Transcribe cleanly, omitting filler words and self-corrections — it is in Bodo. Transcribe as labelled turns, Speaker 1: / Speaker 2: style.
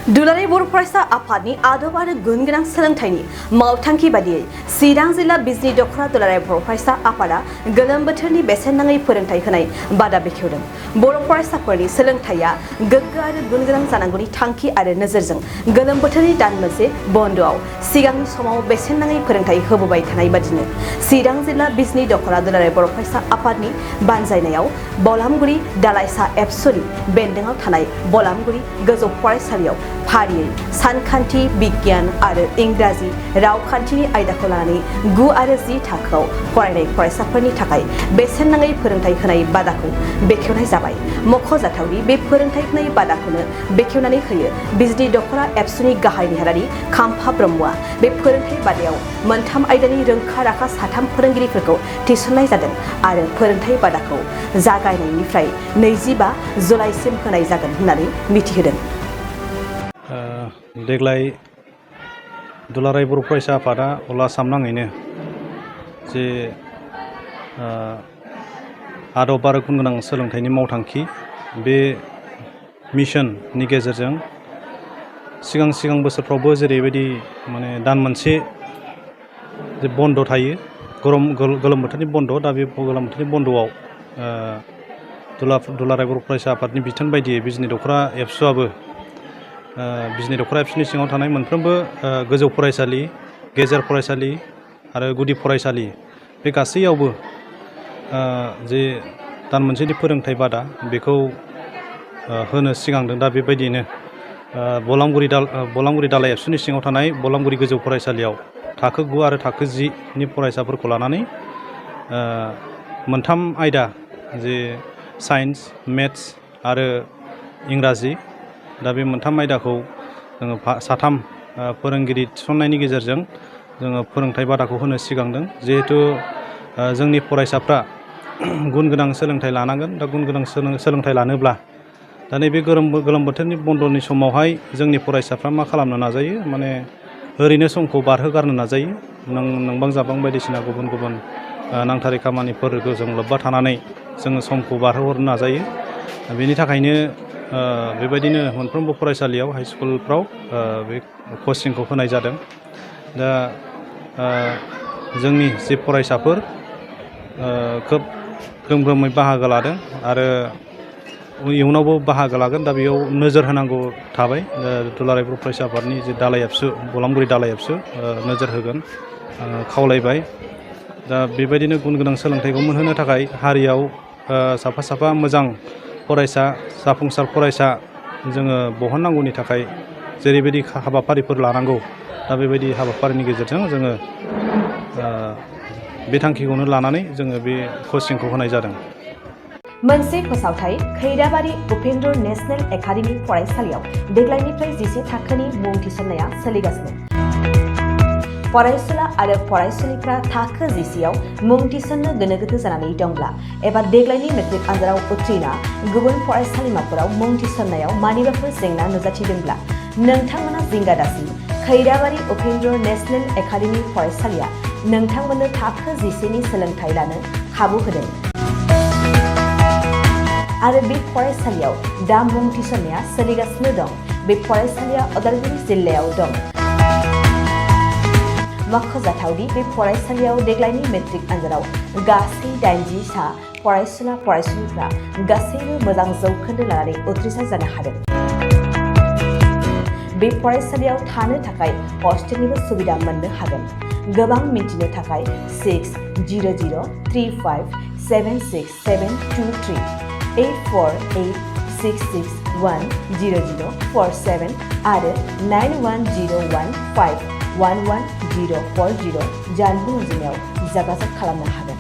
Speaker 1: दुलाराय बर' फरायसा आफादनि आदब आरो गुन गोनां सोलोंथाइनि मावथांखि बादियै चिरां जिल्ला बिजनी दख'र दुलाराय बर' फरायसा आफादा गोलोम बोथोरनि बेसेन नाङै फोरोंथाइ होनाय बादा बेखेवदों। बर' फरायसाफोरनि सोलोंथाइया गोग्गो आरो गुन गोनां जानांगौनि थांखि आरो नोजोरजों गोलोम बोथोरनि दान मोनसे बन्द'आव सिगांनि समाव बेसेन नाङै फोरोंथाइ होबोबाय थानाय बादिनो चिरां जिल्ला बिजनी दख'र दुलाराय बर' फरायसा आफादनि बानजायनायाव बलामगुरि दालाइसा एबसुनि बेन्दोङाव थानाय बलामगुरि गोजौ फरायसालियाव फारियै सानखान्थि बिगियान आरो इंराजि रावखान्थिनि आयदाखौ लानानै 9 आरो 10 थाखोआव फरायनाय फरायसाफोरनि थाखाय बेसेन नाङै फोरोंथाइ होनाय बादाखौ बेखेवनाय जाबाय। मख'जाथावदि बे फोरोंथाइ होनाय बादाखौनो बेखेवनानै होयो बिजनी दख'र एबसुनि गाहाय नेहारारि खाम्फा ब्रह्मआ। बे फोरोंथाइ बादायाव मोनथाम आयदानि रोंखा राखा 3 फोरोंगिरिफोरखौ थिसननाय जादों आरो फोरोंथाइ बादाखौ जागायनायनिफ्राय 25 जुलाइसिम होनाय जागोन होननानै मिथिहोदों।
Speaker 2: देग्लाय दुलाराय बर' फरायसा आफादा अल आसाम नाङैनो जे आदब आरो गुन गोनां सोलोंथाइनि मावथांखि बे मिशननि गेजेरजों सिगां बोसोरफ्रावबो जेरैबायदि माने दान मोनसे जे बन्द' थायो गोलोम बोथोरनि बन्द', दा बे गोलोम बोथोरनि बन्द'आव दुलाराय बर' फरायसा आफादनि बिथोन बायदियै बिजनी दख'र एबसुआबो बिजनी दख'र एबसुनि सिङाव थानाय मोनफ्रोमबो गोजौ फरायसालि, गेजेर फरायसालि आरो गुदि फरायसालि बे गासैयावबो जे दान मोनसेनि फोरोंथाइ बादा बेखौ होनो सिगांदों। दा बेबायदियैनो बलामगुरि दालाइ एबसुनि सिङाव थानाय बलामगुरि गोजौ फरायसालियाव थाखो 9 आरो थाखो 10 नि फरायसाफोरखौ लानानै मोनथाम आयदा जे साइन्स, मेथ्स आरो इंराजि, दा बे मोनथाम आयदाखौ जोङो 3 फोरोंगिरि थिसननायनि गेजेरजों जोङो फोरोंथाइ बादाखौ होनो सिगांदों। जिहेतु जोंनि फरायसाफ्रा गुन गोनां सोलोंथाइ लानांगोन। दा गुन गोनां सोलोंथाइ लानोब्ला दा नैबे गोलोम बोथोरनि बन्द'नि समावहाय जोंनि फरायसाफ्रा मा खालामनो नाजायो, माने ओरैनो समखौ बारहोगारनो नाजायो। नंबां जाबां बायदिसिना गुबुन नांथारै खामानिफोरखौ जों लोब्बा थानानै जोङो समखौ बारहोहरनो नाजायो। बेनि थाखायनो बेबायदिनो मोनफ्रोमबो फरायसालियाव हाइ स्कुलफ्राव बे कचिंखौ होनाय जादों। दा जोंनि जे फरायसाफोर खोब गोग्गोमै बाहागो लादों आरो इयुनावबो बाहागो लागोन। दा बेयाव नोजोर होनांगौ थाबाय। दुलाराय बर' फरायसा आफादनि जे दालाइ एबसु, बलामगुरि दालाइ एबसु नोजोर होगोन खावलायबाय। दा बेबायदिनो गुन गोनां सोलोंथाइखौ मोनहोनो थाखाय हारियाव साफा मोजां फरायसा, जाफुंसार फरायसा जोङो बहननांगौनि थाखाय जेरैबायदि हाबाफारिफोर लानांगौ, दा बेबायदि हाबाफारिनि गेजेरजों जोङो बे थांखिखौनो लानानै जोङो बे कचिंखौ होनाय जादों।
Speaker 1: मोनसे फोसावथाय खैराबारि उपेन्द्र नेशनेल एकाडेमि फरायसालियाव देग्लायनिफ्राय 10 थाखोनि मुं थिसननाया सोलिगासिनो। फरायसुला आरो फरायसुलिफ्रा थाखो 10आव मुं थिसननो गोनो गोथो जानानै दंब्ला एबा देग्लायनि मेट्रिक आनजादाव उथ्रिना गुबुन फरायसालिमाफोराव मुं थिसननायाव मानिबाफोर जेंना नुजाथिदोंब्ला नोंथांमोना जिंगा दासि। खैराबारि उपेन्द्र नेशनेल एकाडेमि फरायसालिया नोंथांमोननो थाखो 10नि सोलोंथाइ लानो खाबु होदों आरो बे फरायसालियाव दा मुं थिसननाया सोलिगासिनो दं। बे फरायसालिया उदालगुरि जिल्लायाव दं। मख'जाथावदि बे फरायसालियाव देग्लायनि मेट्रिक आनजादाव गासै 80 सा फरायसुलिफ्रा गासैबो मोजां जौखोन्दो लानानै उथ्रिसार जानो हादों। बे फरायसालियाव थानो थाखाय हस्टेलनिबो सुबिदा मोननो हागोन। गोबां मिन्थिनो थाखाय 6003576723 8486610047 आरो 9101511040 जानबुं अनजिमायाव जगाजग खालामनो हागोन।